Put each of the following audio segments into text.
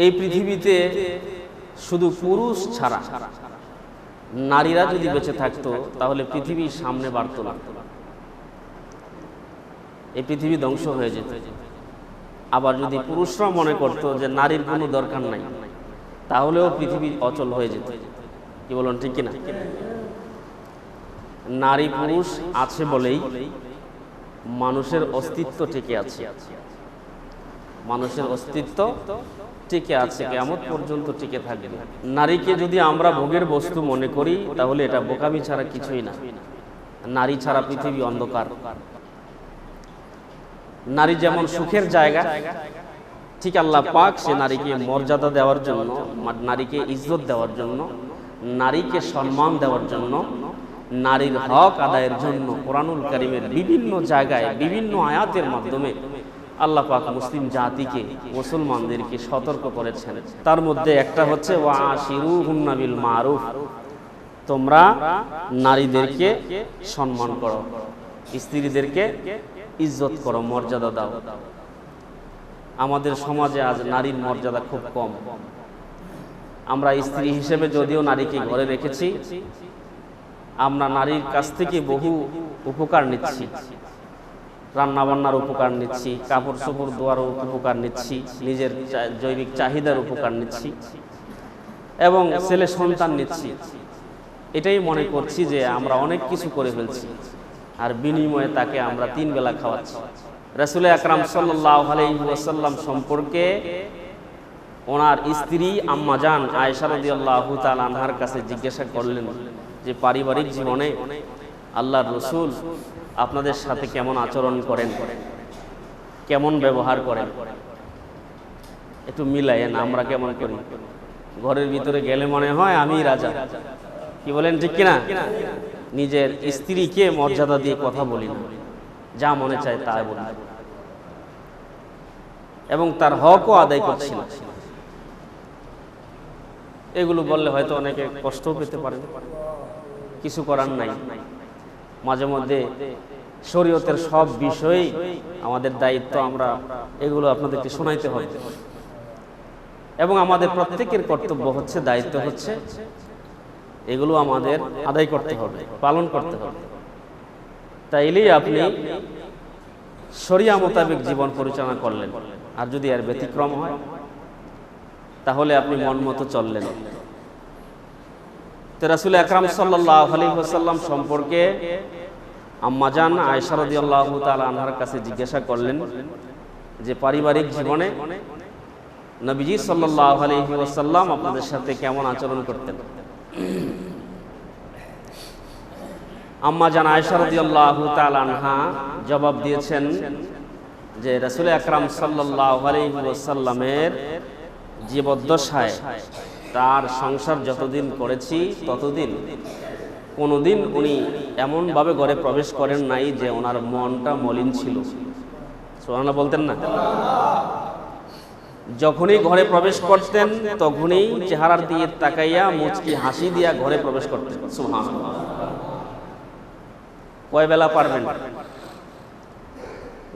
এই পৃথিবীতে শুধু পুরুষ ছাড়া নারীরা যদি বেঁচে থাকতো তাহলে পৃথিবীর সামনে বাড়ত না, এই পৃথিবী ধ্বংস হয়ে যেত। আবার যদি পুরুষরা মনে করতো যে নারীর কোনো দরকার নাই, তাহলেও পৃথিবী অচল হয়ে যেত। কি বলুন, ঠিক কিনা? নারী পুরুষ আছে বলেই মানুষের অস্তিত্ব টিকে আছে, মানুষের অস্তিত্ব টিকে আছে, কিয়ামত পর্যন্ত টিকে থাকবে। নারীকে যদি আমরা ভোগের বস্তু মনে করি তাহলে এটা বোকামি ছাড়া কিছুই না। নারী ছাড়া পৃথিবী অন্ধকার। নারী যেমন সুখের জায়গা, ঠিক আল্লাহ পাক সে নারীকে মর্যাদা দেওয়ার জন্য, নারীকে ইজ্জত দেওয়ার জন্য, নারীকে সম্মান দেওয়ার জন্য, নারীর হক আদায়ের জন্য কোরআনুল কারীমের বিভিন্ন জায়গায় বিভিন্ন আয়াতের মাধ্যমে আল্লাহ পাক মুসলিম জাতিকে, মুসলমানদেরকে সতর্ক করেছেন। তার মধ্যে একটা হচ্ছে ওয়াশিরুহুন্না বিল মারুফ, তোমরা নারীদেরকে সম্মান করো, স্ত্রীদেরকে ইজ্জত করো, মর্যাদা দাও। আমাদের সমাজে আজ নারীর মর্যাদা খুব কম। আমরা স্ত্রী হিসেবে যদিও নারীকে ঘরে রেখেছি, আমরা নারীর কাছ থেকে বহু উপকার নিচ্ছি, রান্নাবান্নার উপকার নিচ্ছি, কাপড় চোপড় ধোয়ার উপকার নিচ্ছি, নিজের জৈবিক চাহিদার উপকার নিচ্ছি এবং ছেলে সন্তান নিচ্ছি। এটাই মনে করছি যে আমরা অনেক কিছু করে ফেলছি, আর বিনিময়ে তাকে আমরা 3 বেলা খাওয়াচ্ছি। রাসূল আকরাম সাল্লাল্লাহু আলাইহি ওয়াসাল্লাম সম্পর্কে ওনার স্ত্রী আম্মা জান আয়েশা রাদিয়াল্লাহু তাআলা আনহার কাছে জিজ্ঞাসা করলেন যে পারিবারিক জীবনে আল্লাহর রাসূল আপনাদের সাথে কেমন আচরণ করেন, কেমন ব্যবহার করেন, একটু মিলায়েন, আমরা কেমন করি। ঘরের ভিতরে গেলে মনে হয় আমি রাজা। কি বলেন, ঠিক কিনা? নিজের স্ত্রীকে মর্যাদা দিয়ে কথা বলি না, যা মনে চায় তাই বলি, এবং তার হকও আদায় করছি না। এগুলো বললে হয়তো অনেকে কষ্টও পেতে পারেন, কিছু করার নাই। মাঝে মধ্যে শরীয়তের সব বিষয়ই আমাদের দায়িত্ব, আমরা এগুলো আপনাদেরকে শোনাইতে হবে, এবং আমাদের প্রত্যেকের কর্তব্য হচ্ছে, দায়িত্ব হচ্ছে এগুলো আমাদের আদায় করতে হবে, পালন করতে হবে। তাইলেই আপনি শরিয়া মোতাবেক জীবন পরিচালনা করলেন। আর যদি এর ব্যতিক্রম হয় তাহলে আপনি মন মতো চললেন। তো রাসূল আকরাম সাল্লাল্লাহু আলাইহি ওয়াসাল্লাম সম্পর্কে আম্মা জান আয়েশা রাদিয়াল্লাহু তাআলা আনহার কাছে জিজ্ঞাসা করলেন যে পারিবারিক জীবনে নবীজি সাল্লাল্লাহু আলাইহি ওয়াসাল্লাম আপনাদের সাথে কেমন আচরণ করতেন। আম্মা জান আয়েশা রাদিয়াল্লাহু তাআলা আনহা জবাব দিয়েছেন যে রাসূল আকরাম সাল্লাল্লাহু আলাইহি ওয়াসাল্লামের জীবদ্দশায় তার সংসার যতদিন করেছি ততদিন কোনোদিন উনি এমনভাবে ঘরে প্রবেশ করেন নাই যে ওনার মনটা মলিন ছিল। সুবহানাল্লাহ বলতেন না? যখনই ঘরে প্রবেশ করতেন তখনই চেহারার দিকে তাকাইয়া মুচকি হাসি দিয়া ঘরে প্রবেশ করতেন। সুবহানাল্লাহ। কয় বেলা পারবেন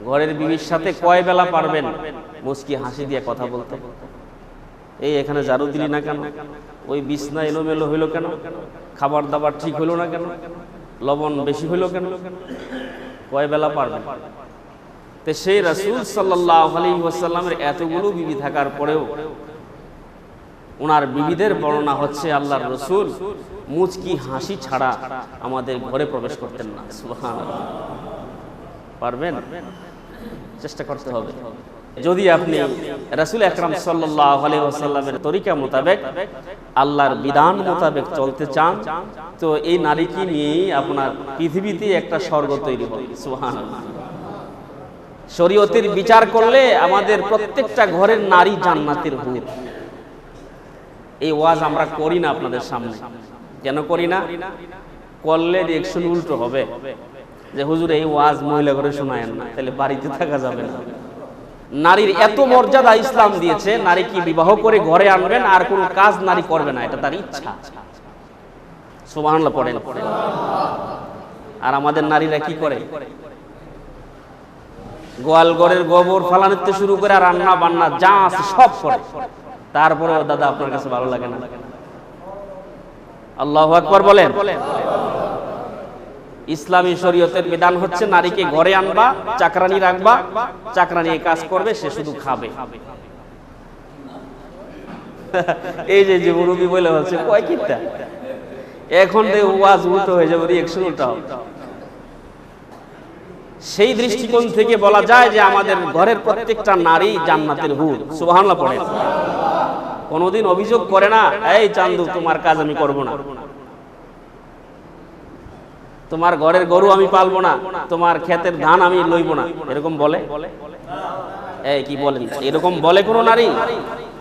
ঘরের বিবির সাথে, কয় বেলা পারবেন মুচকি হাসি দিয়ে কথা বলতে? এই এখানে ঝাড়ু দিলি না কেন, ওই বিছনা এলোমেলো হইল কেন, খাবার দাবার ঠিক হইল না কেন, লবণ বেশি হইল কেন, কয় বেলা পারবেন? তো সেই রাসূল সাল্লাল্লাহু আলাইহি ওয়াসাল্লামের এতগুলো বিবি থাকার পরেও ওনার বিবিদের বর্ণনা হচ্ছে আল্লাহর রাসূল মুচকি হাসি ছাড়া আমাদের ঘরে প্রবেশ করতেন না। সুবহানাল্লাহ। পারবেন? চেষ্টা করতে হবে। যদি আপনি রাসূল আকরাম সাল্লাল্লাহু আলাইহি ওয়াসাল্লামের তরিকা মোতাবেক, আল্লাহর বিধান মোতাবেক চলতে চান, তো এই নারীকে নিয়েই আপনার পৃথিবীতে একটা স্বর্গ তৈরি হবে। সুবহানাল্লাহ। শরীয়তের বিচার করলে আমাদের প্রত্যেকটা ঘরের নারী জান্নাতের হুর। এই ওয়াজ আমরা করি না আপনাদের সামনে। কেন করি না? করলে রিঅ্যাকশন উল্টো হবে যে হুজুর এই ওয়াজ মহিলা ঘরে শোনায়েন না, তাহলে বাড়িতে থাকা যাবে না। নারীর এত মর্যাদা ইসলাম দিয়েছে, নারীকে বিবাহ করে ঘরে আনবেন আর কোনো কাজ নারী করবে না, এটা তার ইচ্ছা। সুবহানাল্লাহ পড়েন। আর আমাদের নারীরা কি করে? গোয়াল ঘরের গোবর ফালানোতে শুরু করে রান্না বান্না যা আছে সব করে, তারপরেও দাদা আপনার কাছে ভালো লাগে না। আল্লাহু আকবার বলেন। ইসলামী শরীয়তের বিধান হচ্ছে নারীকে ঘরে আনবা, চাকরানি রাখবা, চাকরানি কাজ করবে, সে শুধু খাবে। এই যে মুরব্বি বলে হচ্ছে কয় কিটা, এখন থেকে ওয়াজ উল্টো হয়ে যাবে, রিঅ্যাকশন উল্টা হবে। সেই দৃষ্টিকোণ থেকে বলা যায় যে আমাদের ঘরের প্রত্যেকটা নারী জান্নাতের হুর। সুবহানাল্লাহ পড়ে। কোনদিন অভিযোগ করে না, এই চান্দু তোমার কাজ আমি করব না, তোমার ঘরের গরু আমি পালবো না, তোমার ক্ষেতের ধান আমি লইব না, এরকম বলে? এই কি বলেন, এরকম বলে কোন নারী?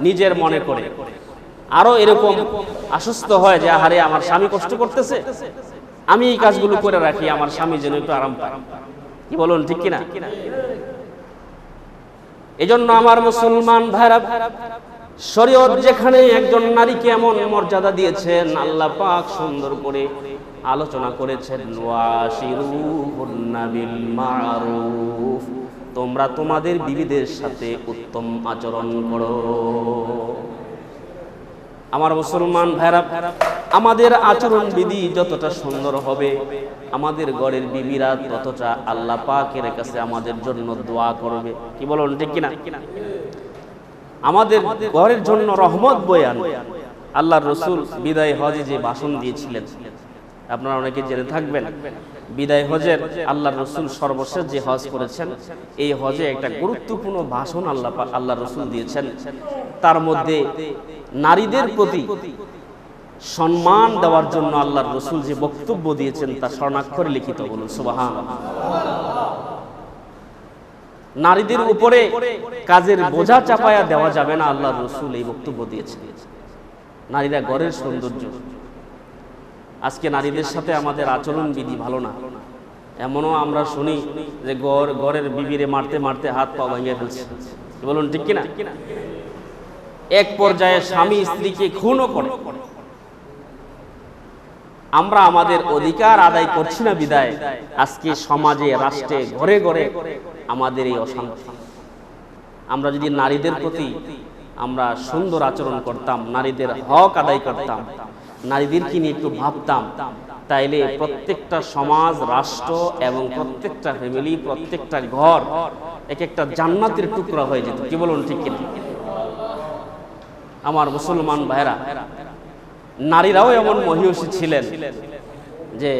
নিজের মনে করে। আরো এরকম আশ্বস্ত হয় যে আহারে আমার স্বামী কষ্ট করতেছে, আমি এই কাজগুলো করে রাখি, আমার স্বামী যেন একটু আরাম পায়। কি বলুন, ঠিক কিনা? এজন্য আমার মুসলমান ভাইরা, শরীয়ত যেখানে একজন নারীকে এমন মর্যাদা দিয়েছেন, আল্লাহ পাক সুন্দর করে আলোচনা করেছেন, ওয়াশিরুহুন্না বিল মারুফ, তোমরা তোমাদের বিবিদের সাথে উত্তম আচরণ করো। আমার মুসলমান ভাইরা, আমাদের আচরণ বিধি যতটা সুন্দর হবে, আমাদের ঘরের বিবিরা ততটা আল্লাহ পাকের কাছে আমাদের জন্য দোয়া করবে। কি বলুন, ঠিক কিনা? আমাদের ঘরের জন্য রহমত বয়ে আনবে। আল্লাহর রাসূল বিদায় হজে যে ভাষণ দিয়েছিলেন, আপনারা অনেকে জেনে থাকবেন, বিদায় হজের আল্লাহর রাসূল সর্বশেষ যে হজ করেছেন, এই হজে একটা গুরুত্বপূর্ণ ভাষণ আল্লাহর রাসূল দিয়েছেন। তার মধ্যে নারীদের প্রতি সম্মান দেওয়ার জন্য আল্লাহর রাসূল যে বক্তব্য দিয়েছেন তা স্বর্ণাক্ষরে লিখিত। বলুন সুবহানাল্লাহ। নারীদের উপরে কাজের বোঝা চাপায়া দেওয়া যাবে না, আল্লাহর রাসূল এই বক্তব্য দিয়েছেন। নারীরা ঘরের সৌন্দর্য। আজকে নারীদের সাথে আমাদের আচরণ বিধি ভালো না। এমনও আমরা শুনি যে ঘরের বিবিরে মারতে মারতে হাত পা ভেঙে ফেলছে। বলুন, ঠিক কিনা? এক পর্যায়ে স্বামী স্ত্রীকে খুনও করে। আমরা আমাদের অধিকার আদায় করছি না বিদায় আজকে সমাজে, রাষ্ট্রে, ঘরে ঘরে আমাদের এই অশান্তি। আমরা যদি নারীদের প্রতি আমরা সুন্দর আচরণ করতাম, নারীদের হক আদায় করতাম, নারীদেরকে নিয়ে একটু ভাবতাম, তাইলে প্রত্যেকটা সমাজ, রাষ্ট্র এবং প্রত্যেকটা ফ্যামিলি, প্রত্যেকটা ঘর এক একটা জান্নাতের টুকরা হয়ে যেত। কি বলুন, ঠিক কিনা? আমার মুসলমান ভাইরা, নারীরাও এমন মহিয়সী ছিলেন যে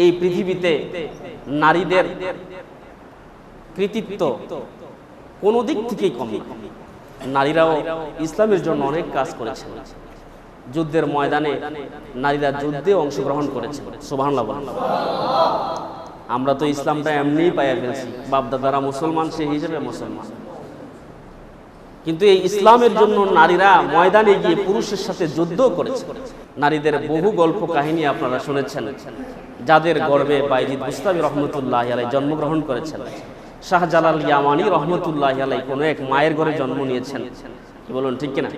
এই পৃথিবীতে নারীদের কৃতিত্ব কোনো দিক থেকেই কম না। নারীরাও ইসলামের জন্য অনেক কাজ করেছেন। যুদ্ধের ময়দানে নারীরা যুদ্ধে অংশগ্রহণ করেছেন। সুবহানাল্লাহ। আমরা তো ইসলামটা এমনিই পাইয়া ফেলছি, বাপদাদারা মুসলমান, সেই হিসেবে মুসলমান। কিন্তু এই ইসলামের জন্য নারীরা ময়দানে গিয়ে পুরুষের সাথে যুদ্ধ করেছে। নারীদের বহু গল্প কাহিনী আপনারা শুনেছেন, যাদের গর্ভে বাইজিদ বুস্তামি রহমতুল্লাহি আলাইহি জন্মগ্রহণ করেছেন। শাহজালাল ইয়ামানি রহমতুল্লাহি আলাইহি কোনো এক মায়ের ঘরে জন্ম নিয়েছেন। কি বলুন, ঠিক কিনা?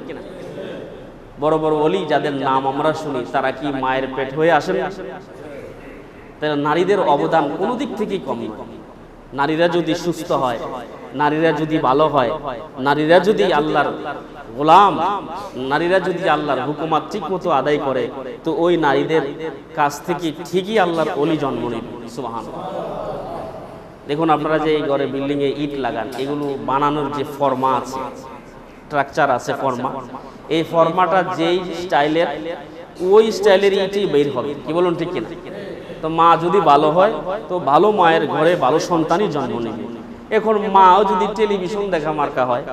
বড় বড় ওলি যাদের নাম আমরা শুনি, তারা কি মায়ের পেট হয়ে আসেন? তাই নারীদের অবদান কোনো দিক থেকেই কম নয়। নারীরা যদি সুস্থ হয়, নারীরা যদি ভালো হয়, নারীরা যদি আল্লাহর গোলাম, নারীরা যদি আল্লাহর হুকুমাত ঠিক মতো আদায় করে, তো ওই নারীদের কাছ থেকে ঠিকই আল্লাহর ওলি জন্ম নেবে। সুবহানাল্লাহ। দেখুন, আপনারা যে এই ঘরে বিল্ডিং এ ইট লাগান, এগুলো বানানোর যে ফর্মা আছে, স্ট্রাকচার আছে, ফর্মা, এই ফর্মাটা যেই স্টাইলের, ওই স্টাইলের ইটই বের হবে। কি বলুন, ঠিক কিনা? তো মা যদি ভালো হয়, তো ভালো মায়ের ঘরে ভালো সন্তানই জন্ম নেবে। এখন মাও যদি টেলিভিশন দেখা মার্কা হয়,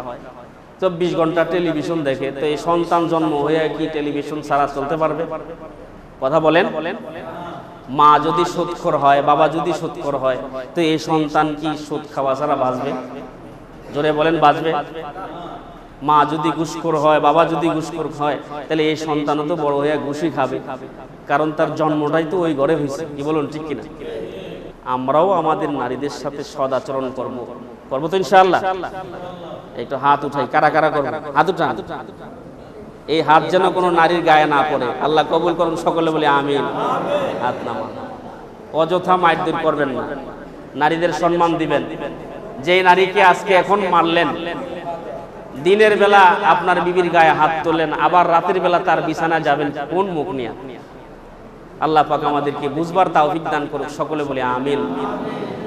24 ঘন্টা টেলিভিশন দেখে, তো এই সন্তান জন্ম হয়ে কি টেলিভিশন ছাড়া চলতে পারবে? কথা বলেন। মা যদি সুদখোর হয়, বাবা যদি সুদখোর হয়, তো এই সন্তান কি সুদ খাওয়া ছাড়া বাঁচবে? জোরে বলেন, বাঁচবে? মা যদি ঘুষখোর হয়, বাবা যদি ঘুষখোর হয়, তাহলে এই সন্তানও তো বড় হয়ে ঘুষই খাবে, কারণ তার জন্মটাই তো ওই ঘরে হয়েছে। কি বলুন, ঠিক কিনা? আমরাও আমাদের নারীদের সাথে সদ আচরণ করবো তো ইনশাআল্লাহ। একটু হাত উঠাই, কারা কারা করবো? হাত উঠান। এই হাত যেন কোনো নারীর গায়ে না পড়ে। আল্লাহ কবুল করুন, সকলে বলি আমিন। হাত নামান। অযথা মারধর করবেন না, নারীদের সম্মান দিবেন। যেই নারীকে আজকে এখন মারলেন, দিনের বেলা আপনার বিবির গায়ে হাত তোলেন, আবার রাতের বেলা তার বিছানা যাবেন কোন মুখ নিয়ে? আল্লাহ পাক আমাদেরকে বুঝবার তৌফিক দান করুক, সকলে বলে আমিন।